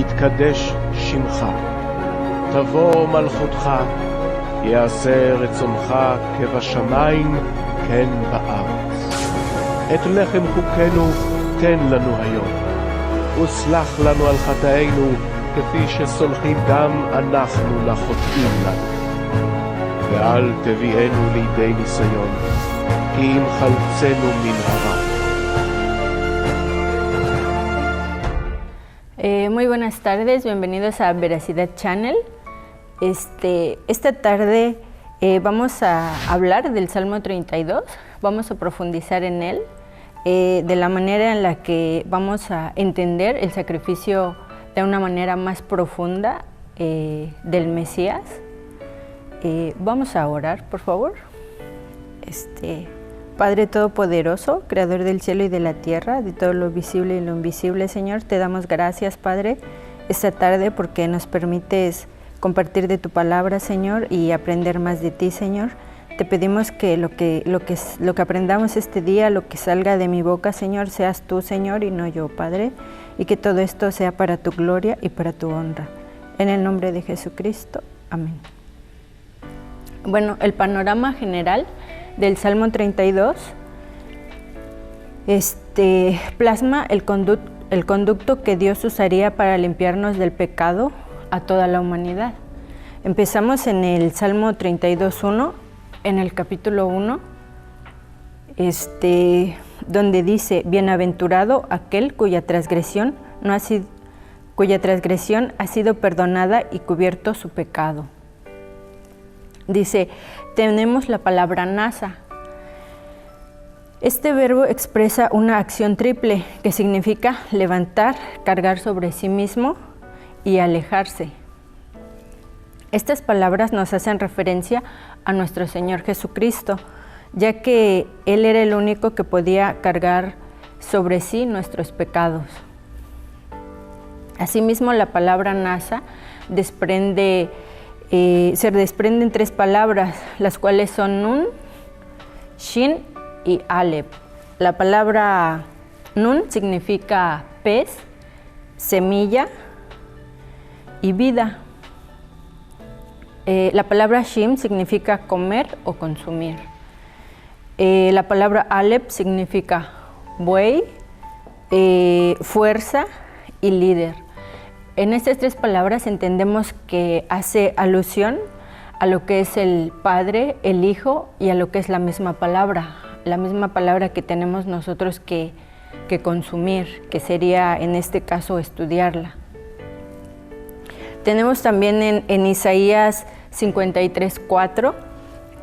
יתקדש שמך, תבוא מלכותך, יעשה רצונך כבשמיים כן בארץ. את לחם חוקנו תן לנו היום, וסלח לנו על חטאינו כפי שסולחים גם אנחנו לחוטאים לנו. ואל תביאנו לידי ניסיון, כי אם חלצנו מן הרע. Muy buenas tardes, bienvenidos a Veracidad Channel. Esta tarde vamos a hablar del Salmo 32, vamos a profundizar en él, de la manera en la que vamos a entender el sacrificio de una manera más profunda del Mesías. Vamos a orar, por favor. Padre Todopoderoso, Creador del cielo y de la tierra, de todo lo visible y lo invisible, Señor, te damos gracias, Padre, esta tarde porque nos permites compartir de tu palabra, Señor, y aprender más de ti, Señor. Te pedimos que lo que aprendamos este día, lo que salga de mi boca, Señor, seas tú, Señor, y no yo, Padre, y que todo esto sea para tu gloria y para tu honra. En el nombre de Jesucristo, amén. Bueno, el panorama general del Salmo 32 plasma el conducto que Dios usaría para limpiarnos del pecado a toda la humanidad. Empezamos en el Salmo 32:1, en el capítulo 1, donde dice: bienaventurado aquel cuya transgresión ha sido perdonada y cubierto su pecado. Dice, tenemos la palabra nasa. Este verbo expresa una acción triple que significa levantar, cargar sobre sí mismo y alejarse. Estas palabras nos hacen referencia a nuestro Señor Jesucristo, ya que Él era el único que podía cargar sobre sí nuestros pecados. Asimismo, la palabra nasa se desprenden tres palabras, las cuales son Nun, Shin y Alef. La palabra Nun significa pez, semilla y vida. La palabra Shin significa comer o consumir. La palabra Alef significa buey, fuerza y líder. En estas tres palabras entendemos que hace alusión a lo que es el Padre, el Hijo y a lo que es la misma palabra que tenemos nosotros que consumir, que sería en este caso estudiarla. Tenemos también en Isaías 53:4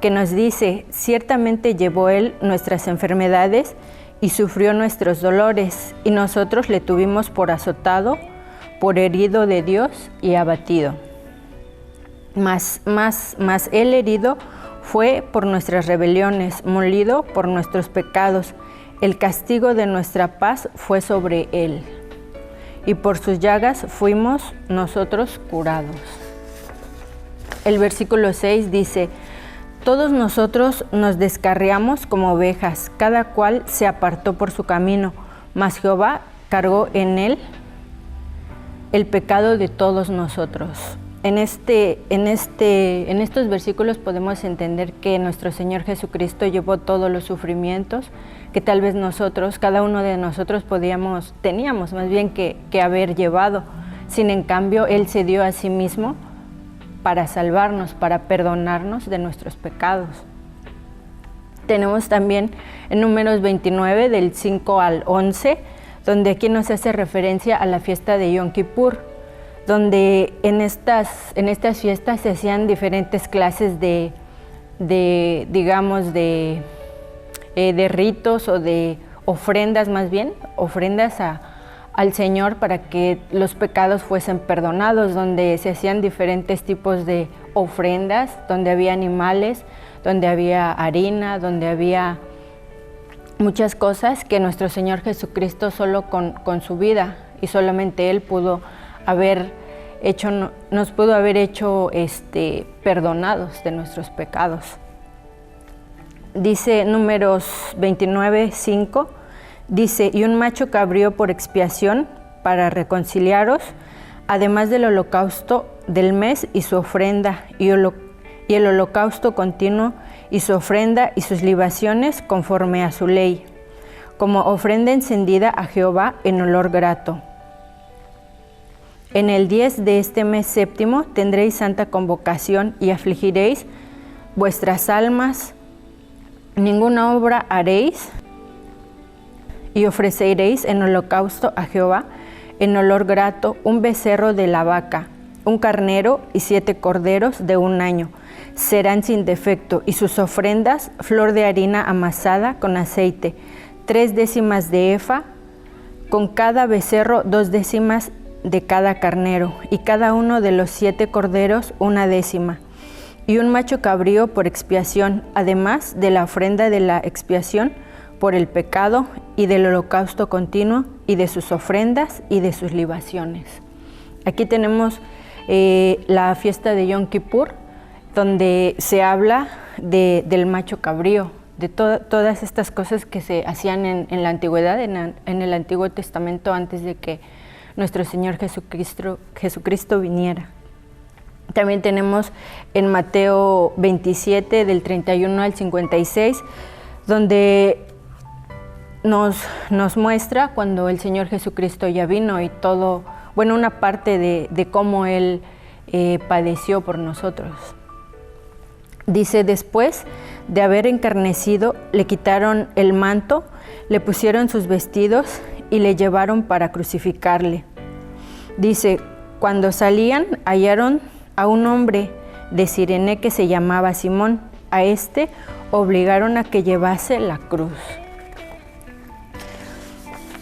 que nos dice: ciertamente llevó Él nuestras enfermedades y sufrió nuestros dolores, y nosotros le tuvimos por azotado, por herido de Dios y abatido. Mas Él herido fue por nuestras rebeliones, molido por nuestros pecados. El castigo de nuestra paz fue sobre Él, y por sus llagas fuimos nosotros curados. El versículo 6 dice: todos nosotros nos descarriamos como ovejas, cada cual se apartó por su camino, mas Jehová cargó en él el pecado de todos nosotros. En estos versículos podemos entender que nuestro Señor Jesucristo llevó todos los sufrimientos que tal vez nosotros, cada uno de nosotros teníamos más bien que haber llevado. Sin en cambio, Él se dio a sí mismo para salvarnos, para perdonarnos de nuestros pecados. Tenemos también en Números 29, del 5 al 11, donde aquí nos hace referencia a la fiesta de Yom Kippur, donde en estas fiestas se hacían diferentes clases de ritos o de ofrendas, más bien, ofrendas al Señor para que los pecados fuesen perdonados, donde se hacían diferentes tipos de ofrendas, donde había animales, donde había harina, donde había muchas cosas que nuestro Señor Jesucristo solo con su vida y solamente Él nos pudo haber hecho perdonados de nuestros pecados. Dice Números 29:5, dice: y un macho cabrío por expiación para reconciliaros además del holocausto del mes y su ofrenda, y el holocausto continuo y su ofrenda y sus libaciones conforme a su ley, como ofrenda encendida a Jehová en olor grato. En el 10 de este mes séptimo tendréis santa convocación y afligiréis vuestras almas, ninguna obra haréis, y ofreceréis en holocausto a Jehová en olor grato un becerro de la vaca, un carnero y 7 corderos de 1 año. Serán sin defecto, y sus ofrendas, flor de harina amasada con aceite, 3 décimas de efa, con cada becerro 2 décimas de cada carnero, y cada uno de los 7 corderos 1 décima, y un macho cabrío por expiación, además de la ofrenda de la expiación por el pecado, y del holocausto continuo, y de sus ofrendas, y de sus libaciones. Aquí tenemos la fiesta de Yom Kippur, donde se habla del macho cabrío, de todas estas cosas que se hacían en la antigüedad, en el Antiguo Testamento, antes de que nuestro Señor Jesucristo viniera. También tenemos en Mateo 27, del 31 al 56, donde nos muestra cuando el Señor Jesucristo ya vino y todo, bueno, una parte de cómo Él padeció por nosotros. Dice, después de haber encarnecido, le quitaron el manto, le pusieron sus vestidos y le llevaron para crucificarle. Dice, cuando salían, hallaron a un hombre de Cirene que se llamaba Simón. A este obligaron a que llevase la cruz.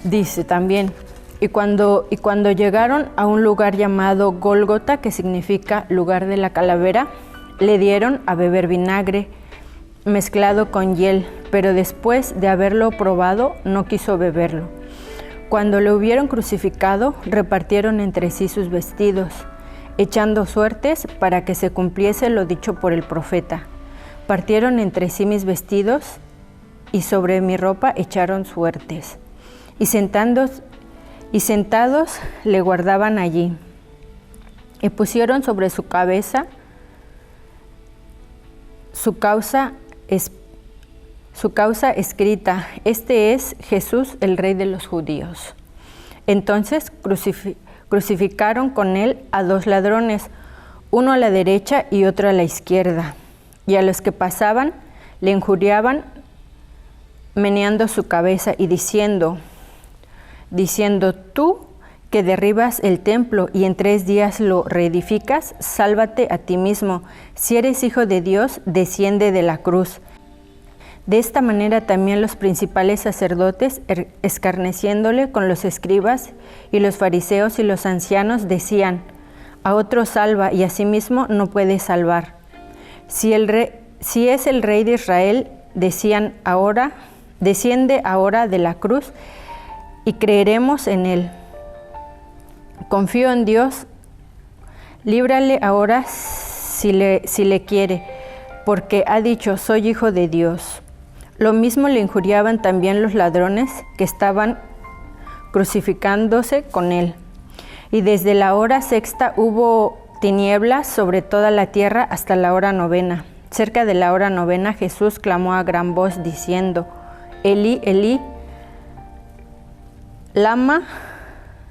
Dice también, y cuando llegaron a un lugar llamado Gólgota, que significa lugar de la calavera, le dieron a beber vinagre mezclado con hiel, pero después de haberlo probado, no quiso beberlo. Cuando le hubieron crucificado, repartieron entre sí sus vestidos, echando suertes para que se cumpliese lo dicho por el profeta. Partieron entre sí mis vestidos, y sobre mi ropa echaron suertes. Y sentados le guardaban allí, y pusieron sobre su cabeza su causa escrita: este es Jesús, el Rey de los judíos. Entonces crucificaron con él a 2 ladrones, uno a la derecha y otro a la izquierda, y a los que pasaban le injuriaban, meneando su cabeza y diciendo, tú que derribas el templo y en 3 días lo reedificas, sálvate a ti mismo. Si eres hijo de Dios, desciende de la cruz. De esta manera también los principales sacerdotes, escarneciéndole con los escribas y los fariseos y los ancianos, decían, a otro salva y a sí mismo no puede salvar. Si es el Rey de Israel, decían ahora, desciende ahora de la cruz y creeremos en él. Confío en Dios, líbrale ahora si le quiere, porque ha dicho, soy hijo de Dios. Lo mismo le injuriaban también los ladrones que estaban crucificándose con él. Y desde la hora 6 hubo tinieblas sobre toda la tierra hasta la hora 9. Cerca de la hora 9 Jesús clamó a gran voz diciendo, Elí, Elí, lama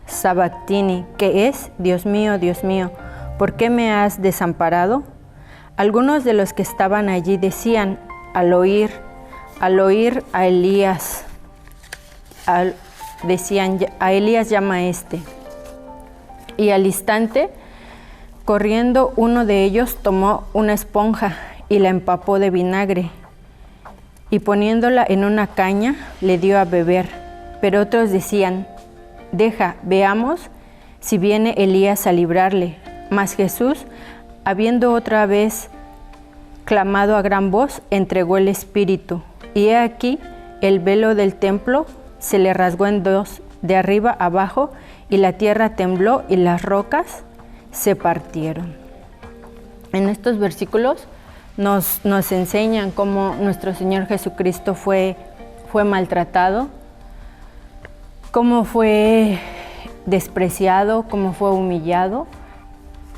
sabactini, que es, Dios mío, ¿por qué me has desamparado? Algunos de los que estaban allí decían, al oír a Elías, decían, a Elías llama a este. Y al instante, corriendo uno de ellos, tomó una esponja y la empapó de vinagre, y poniéndola en una caña, le dio a beber. Pero otros decían, deja, veamos si viene Elías a librarle. Mas Jesús, habiendo otra vez clamado a gran voz, entregó el espíritu. Y he aquí, el velo del templo se le rasgó en 2, de arriba abajo, y la tierra tembló y las rocas se partieron. En estos versículos nos enseñan cómo nuestro Señor Jesucristo fue maltratado, cómo fue despreciado, cómo fue humillado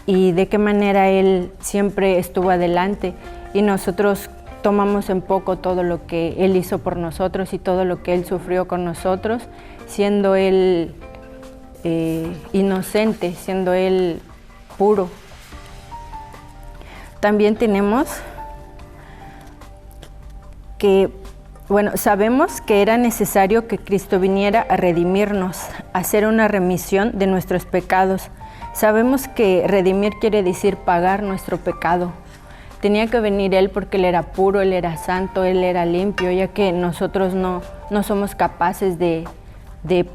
y de qué manera Él siempre estuvo adelante, y nosotros tomamos en poco todo lo que Él hizo por nosotros y todo lo que Él sufrió con nosotros, siendo Él inocente, siendo Él puro. También tenemos que, sabemos que era necesario que Cristo viniera a redimirnos, a hacer una remisión de nuestros pecados. Sabemos que redimir quiere decir pagar nuestro pecado. Tenía que venir Él porque Él era puro, Él era santo, Él era limpio, ya que nosotros no somos capaces de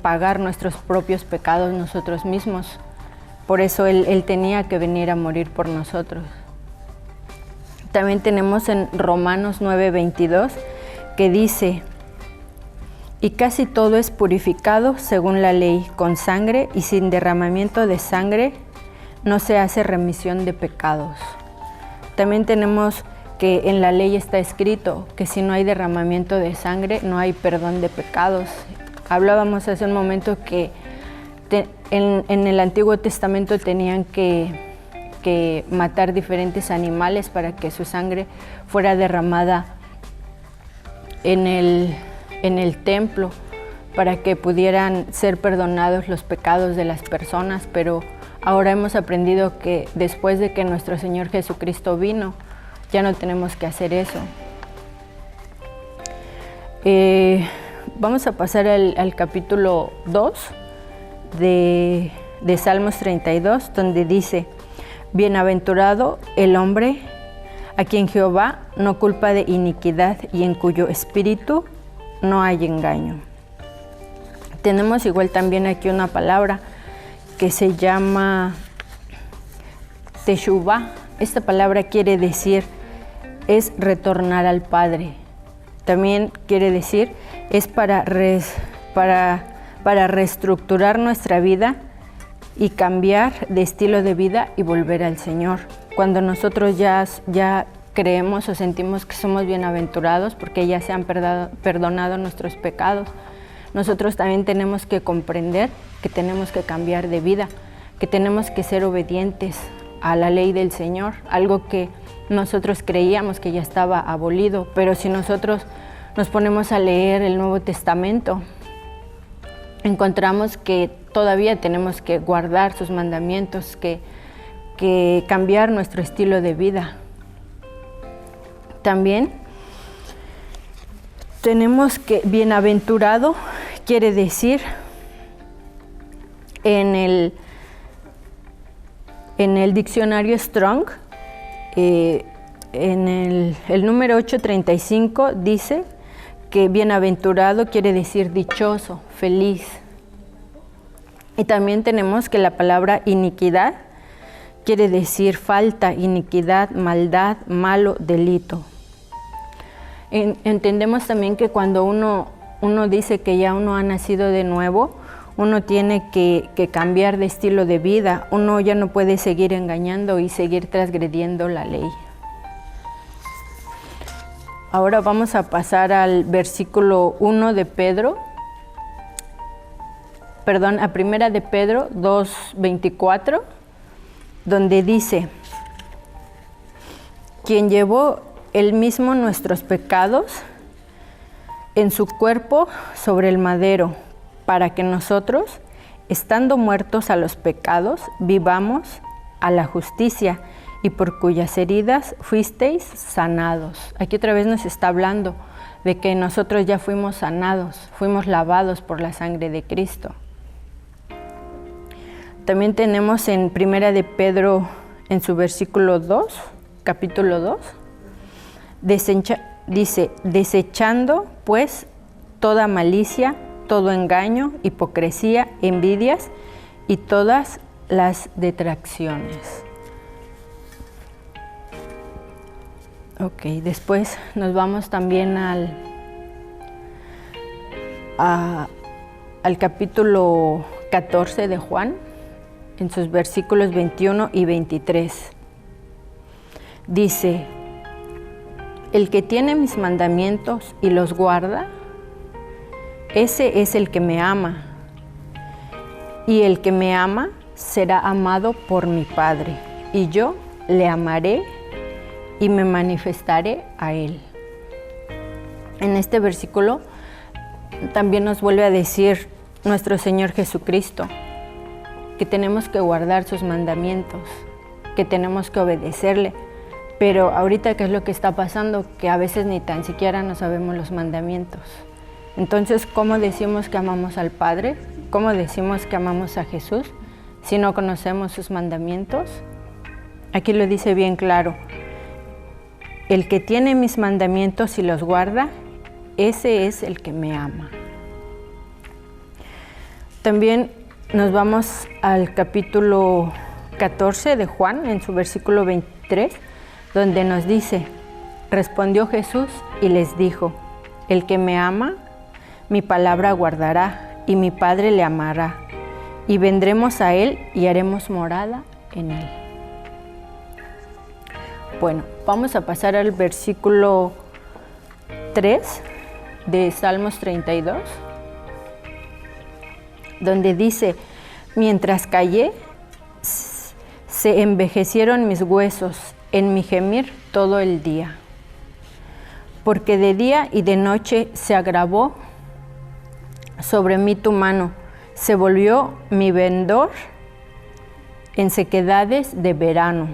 pagar nuestros propios pecados nosotros mismos. Por eso Él tenía que venir a morir por nosotros. También tenemos en Romanos 9:22 que dice: y casi todo es purificado según la ley, con sangre, y sin derramamiento de sangre no se hace remisión de pecados. También tenemos que en la ley está escrito que si no hay derramamiento de sangre no hay perdón de pecados. Hablábamos hace un momento que en el Antiguo Testamento tenían que matar diferentes animales para que su sangre fuera derramada en el templo, para que pudieran ser perdonados los pecados de las personas, pero ahora hemos aprendido que después de que nuestro Señor Jesucristo vino, ya no tenemos que hacer eso. Vamos a pasar al capítulo 2 de Salmos 32, donde dice: bienaventurado el hombre a quien Jehová no culpa de iniquidad y en cuyo espíritu no hay engaño. Tenemos igual también aquí una palabra que se llama teshuvah. Esta palabra quiere decir es retornar al Padre. También quiere decir es para reestructurar nuestra vida y cambiar de estilo de vida y volver al Señor. Cuando nosotros ya creemos o sentimos que somos bienaventurados porque ya se han perdonado nuestros pecados, nosotros también tenemos que comprender que tenemos que cambiar de vida, que tenemos que ser obedientes a la ley del Señor, algo que nosotros creíamos que ya estaba abolido, pero si nosotros nos ponemos a leer el Nuevo Testamento, encontramos que todavía tenemos que guardar sus mandamientos, que cambiar nuestro estilo de vida. También tenemos que bienaventurado quiere decir en el diccionario Strong, en el número 835 dice que bienaventurado quiere decir dichoso, feliz. Y también tenemos que la palabra iniquidad quiere decir falta, iniquidad, maldad, malo, delito. Entendemos también que cuando uno dice que ya uno ha nacido de nuevo, uno tiene que cambiar de estilo de vida. Uno ya no puede seguir engañando y seguir transgrediendo la ley. Ahora vamos a pasar al versículo 1 de Pedro, a primera de Pedro 2:24, donde dice: quien llevó él mismo nuestros pecados en su cuerpo sobre el madero, para que nosotros, estando muertos a los pecados, vivamos a la justicia, y por cuyas heridas fuisteis sanados. Aquí otra vez nos está hablando de que nosotros ya fuimos sanados, fuimos lavados por la sangre de Cristo. También tenemos en Primera de Pedro, en su versículo 2, capítulo 2, dice: desechando pues toda malicia, todo engaño, hipocresía, envidias y todas las detracciones. Ok, después nos vamos también al capítulo 14 de Juan, en sus versículos 21 y 23. Dice: el que tiene mis mandamientos y los guarda, ese es el que me ama. y el que me ama será amado por mi Padre, y yo le amaré y me manifestaré a él. En este versículo también nos vuelve a decir nuestro Señor Jesucristo que tenemos que guardar sus mandamientos, que tenemos que obedecerle. Pero ahorita, ¿qué es lo que está pasando? Que a veces ni tan siquiera no sabemos los mandamientos. Entonces, ¿cómo decimos que amamos al Padre? ¿Cómo decimos que amamos a Jesús si no conocemos sus mandamientos? Aquí lo dice bien claro. El que tiene mis mandamientos y los guarda, ese es el que me ama. También nos vamos al capítulo 14 de Juan, en su versículo 23, donde nos dice: respondió Jesús y les dijo: el que me ama, mi palabra guardará, y mi Padre le amará, y vendremos a él y haremos morada en él. Bueno, vamos a pasar al versículo 3 de Salmos 32, donde dice: mientras callé, se envejecieron mis huesos en mi gemir todo el día, porque de día y de noche se agravó sobre mí tu mano, se volvió mi vendor en sequedades de verano.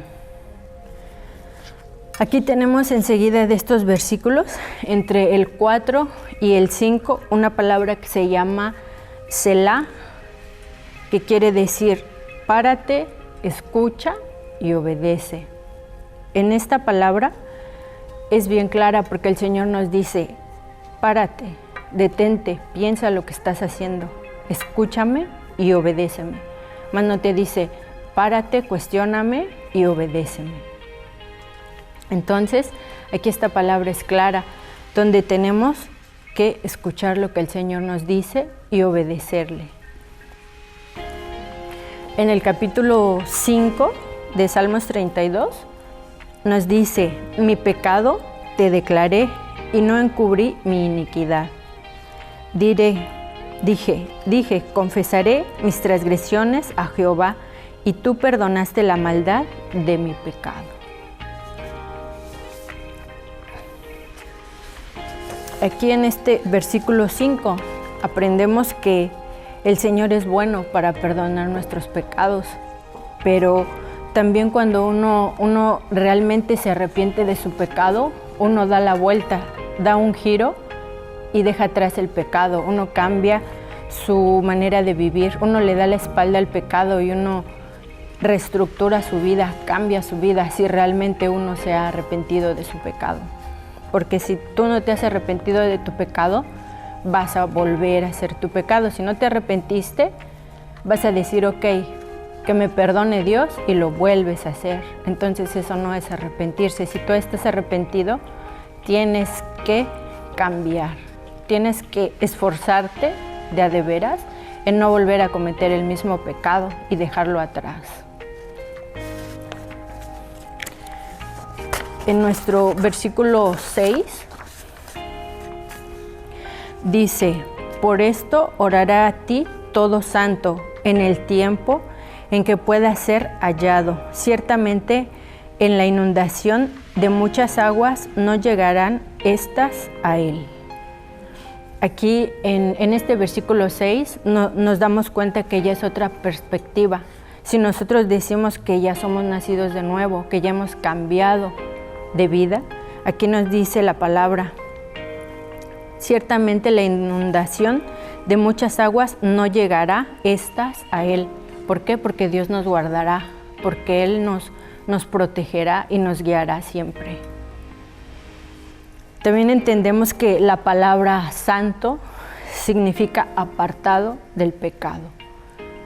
Aquí tenemos enseguida de estos versículos, entre el 4 y el 5, una palabra que se llama Selah, que quiere decir párate, escucha y obedece. En esta palabra es bien clara porque el Señor nos dice: párate, detente, piensa lo que estás haciendo, escúchame y obedéceme. Más no te dice: párate, cuestióname y obedéceme. Entonces, aquí esta palabra es clara, donde tenemos que escuchar lo que el Señor nos dice y obedecerle. En el capítulo 5 de Salmos 32 nos dice: mi pecado te declaré y no encubrí mi iniquidad. Dije, confesaré mis transgresiones a Jehová, y tú perdonaste la maldad de mi pecado. Aquí en este versículo 5 aprendemos que el Señor es bueno para perdonar nuestros pecados, pero también cuando uno realmente se arrepiente de su pecado, uno da la vuelta, da un giro y deja atrás el pecado. Uno cambia su manera de vivir, uno le da la espalda al pecado y uno reestructura su vida, cambia su vida si realmente uno se ha arrepentido de su pecado. Porque si tú no te has arrepentido de tu pecado, vas a volver a hacer tu pecado. Si no te arrepentiste, vas a decir: ok, que me perdone Dios, y lo vuelves a hacer. Entonces eso no es arrepentirse. Si tú estás arrepentido, tienes que cambiar. Tienes que esforzarte de a de veras en no volver a cometer el mismo pecado y dejarlo atrás. En nuestro versículo 6 dice: por esto orará a ti todo santo en el tiempo en que pueda ser hallado. Ciertamente en la inundación de muchas aguas no llegarán estas a él. Aquí en este versículo 6 nos damos cuenta que ya es otra perspectiva. Si nosotros decimos que ya somos nacidos de nuevo, que ya hemos cambiado de vida, aquí nos dice la palabra: ciertamente la inundación de muchas aguas no llegará estas a él. ¿Por qué? Porque Dios nos guardará, porque Él nos protegerá y nos guiará siempre. También entendemos que la palabra santo significa apartado del pecado.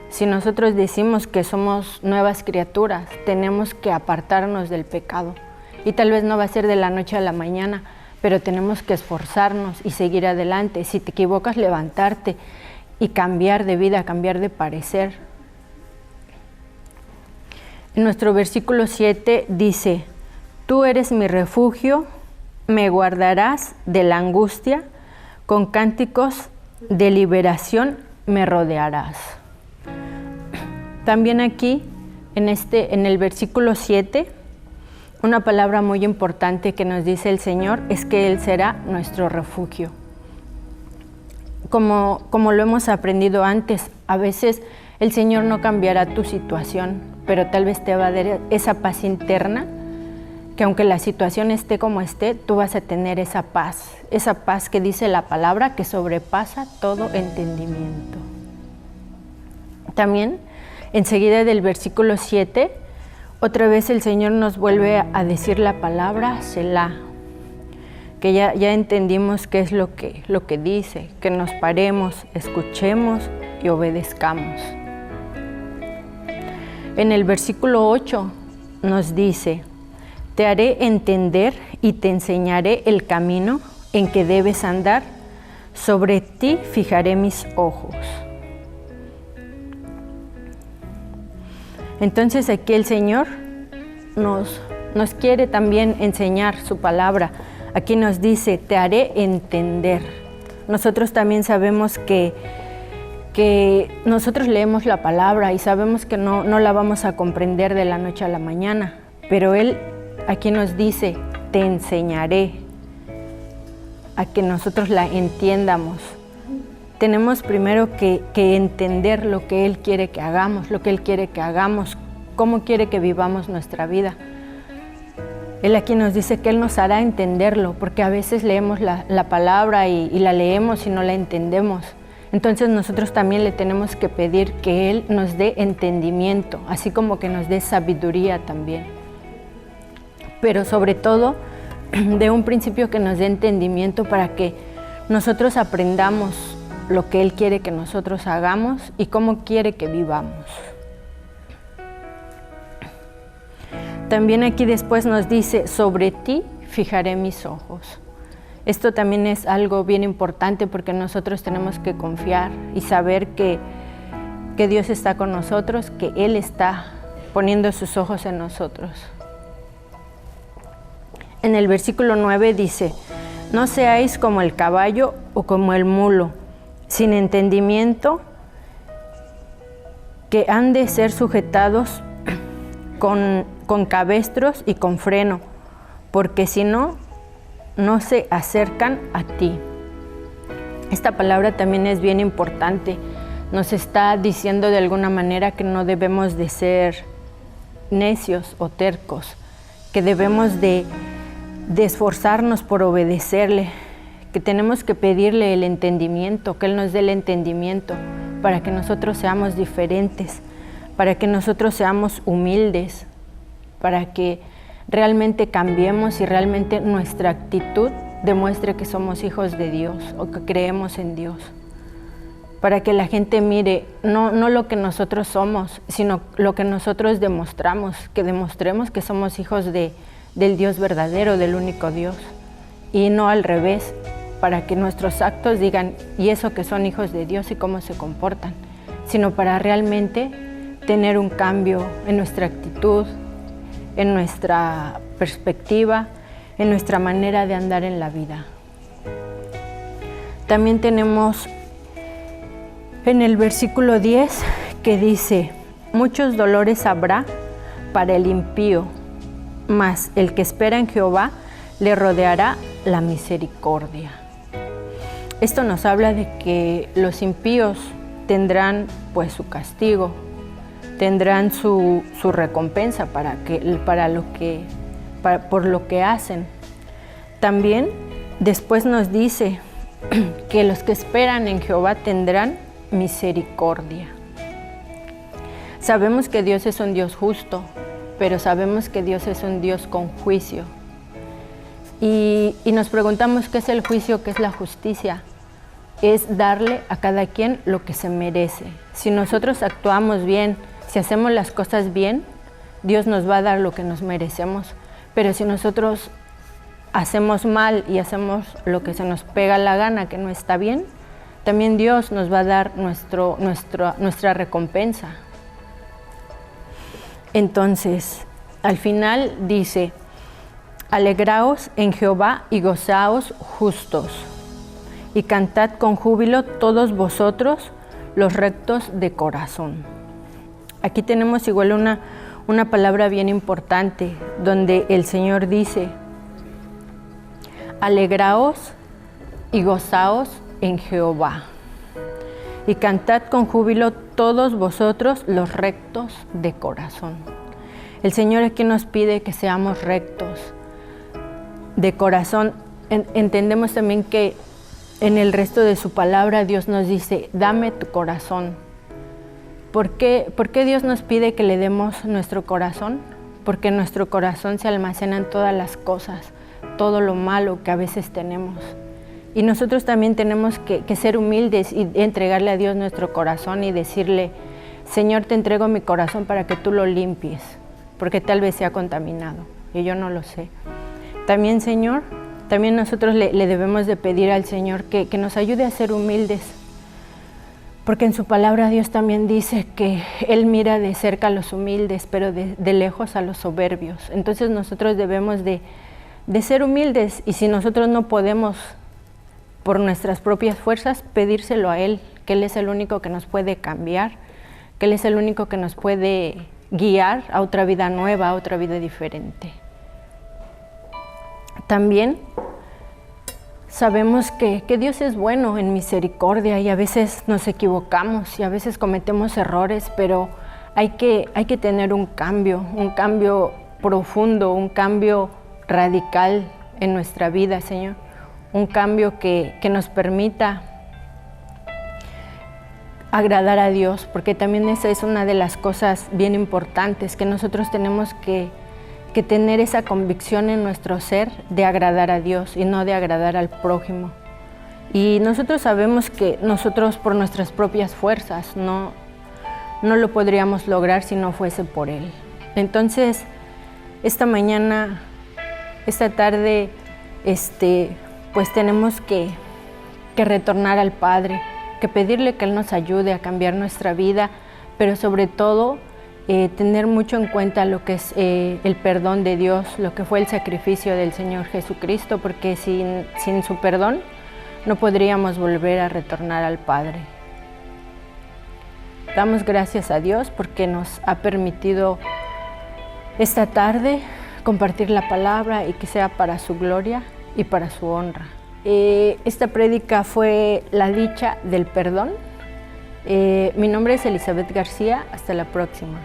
Si nosotros decimos que somos nuevas criaturas, tenemos que apartarnos del pecado. Y tal vez no va a ser de la noche a la mañana, pero tenemos que esforzarnos y seguir adelante. Si te equivocas, levantarte y cambiar de vida, cambiar de parecer. En nuestro versículo 7 dice: tú eres mi refugio, me guardarás de la angustia, con cánticos de liberación me rodearás. También aquí, en el versículo 7, una palabra muy importante que nos dice el Señor es que Él será nuestro refugio. Como lo hemos aprendido antes, a veces el Señor no cambiará tu situación, pero tal vez te va a dar esa paz interna, que aunque la situación esté como esté, tú vas a tener esa paz que dice la palabra, que sobrepasa todo entendimiento. También, enseguida del versículo 7, otra vez el Señor nos vuelve a decir la palabra Selah, que ya entendimos qué es lo que dice, que nos paremos, escuchemos y obedezcamos. En el versículo 8 nos dice: te haré entender y te enseñaré el camino en que debes andar, sobre ti fijaré mis ojos. Entonces aquí el Señor nos quiere también enseñar su palabra. Aquí nos dice, te haré entender. Nosotros también sabemos que nosotros leemos la palabra y sabemos que no la vamos a comprender de la noche a la mañana, pero Él aquí nos dice, te enseñaré a que nosotros la entiendamos. Tenemos primero que entender lo que Él quiere que hagamos, cómo quiere que vivamos nuestra vida. Él aquí nos dice que Él nos hará entenderlo, porque a veces leemos la palabra y la leemos y no la entendemos. Entonces nosotros también le tenemos que pedir que Él nos dé entendimiento, así como que nos dé sabiduría también. Pero sobre todo, de un principio que nos dé entendimiento para que nosotros aprendamos lo que Él quiere que nosotros hagamos y cómo quiere que vivamos. También aquí después nos dice, sobre ti fijaré mis ojos. Esto también es algo bien importante porque nosotros tenemos que confiar y saber que Dios está con nosotros, que Él está poniendo sus ojos en nosotros. En el versículo 9 dice, no seáis como el caballo o como el mulo, sin entendimiento, que han de ser sujetados con cabestros y con freno, porque si no se acercan a ti. Esta palabra también es bien importante. Nos está diciendo de alguna manera que no debemos de ser necios o tercos, que debemos de esforzarnos por obedecerle, que tenemos que pedirle el entendimiento, que Él nos dé el entendimiento para que nosotros seamos diferentes, para que nosotros seamos humildes, para que realmente cambiemos y realmente nuestra actitud demuestre que somos hijos de Dios o que creemos en Dios. Para que la gente mire no lo que nosotros somos, sino lo que nosotros demostramos, que demostremos que somos hijos del Dios verdadero, del único Dios, y no al revés, para que nuestros actos digan, y eso que son hijos de Dios y cómo se comportan, sino para realmente tener un cambio en nuestra actitud, en nuestra perspectiva, en nuestra manera de andar en la vida. También tenemos en el versículo 10 que dice, muchos dolores habrá para el impío, mas el que espera en Jehová le rodeará la misericordia. Esto nos habla de que los impíos tendrán pues su castigo, tendrán su recompensa por lo que hacen. También después nos dice que los que esperan en Jehová tendrán misericordia. Sabemos que Dios es un Dios justo, pero sabemos que Dios es un Dios con juicio. Y nos preguntamos qué es el juicio, qué es la justicia. Es darle a cada quien lo que se merece. Si nosotros actuamos bien, si hacemos las cosas bien, Dios nos va a dar lo que nos merecemos. Pero si nosotros hacemos mal y hacemos lo que se nos pega la gana, que no está bien, también Dios nos va a dar nuestra recompensa. Entonces, al final dice, alegraos en Jehová y gozaos justos, y cantad con júbilo todos vosotros los rectos de corazón. Aquí tenemos igual una palabra bien importante, donde el Señor dice: alegraos y gozaos en Jehová, y cantad con júbilo todos vosotros los rectos de corazón. El Señor aquí nos pide que seamos rectos de corazón. Entendemos también que en el resto de su palabra Dios nos dice: dame tu corazón. ¿Por qué Dios nos pide que le demos nuestro corazón? Porque en nuestro corazón se almacenan todas las cosas, todo lo malo que a veces tenemos. Y nosotros también tenemos que ser humildes y entregarle a Dios nuestro corazón y decirle: Señor, te entrego mi corazón para que tú lo limpies, porque tal vez sea contaminado y yo no lo sé. También, Señor, también nosotros le debemos de pedir al Señor que nos ayude a ser humildes, porque en su palabra Dios también dice que Él mira de cerca a los humildes, pero de lejos a los soberbios. Entonces nosotros debemos de ser humildes, y si nosotros no podemos por nuestras propias fuerzas, pedírselo a Él, que Él es el único que nos puede cambiar, que Él es el único que nos puede guiar a otra vida nueva, a otra vida diferente. También sabemos que Dios es bueno en misericordia, y a veces nos equivocamos y a veces cometemos errores, pero hay que tener un cambio profundo, un cambio radical en nuestra vida, Señor. Un cambio que nos permita agradar a Dios, porque también esa es una de las cosas bien importantes, que nosotros tenemos que tener esa convicción en nuestro ser de agradar a Dios y no de agradar al prójimo. Y nosotros sabemos que nosotros por nuestras propias fuerzas no lo podríamos lograr si no fuese por Él. Entonces, esta mañana, esta tarde, pues tenemos que retornar al Padre, que pedirle que Él nos ayude a cambiar nuestra vida, pero sobre todo tener mucho en cuenta lo que es el perdón de Dios, lo que fue el sacrificio del Señor Jesucristo, porque sin su perdón no podríamos volver a retornar al Padre. Damos gracias a Dios porque nos ha permitido esta tarde compartir la palabra, y que sea para su gloria y para su honra. Esta prédica fue la dicha del perdón. Mi nombre es Elizabeth García. Hasta la próxima.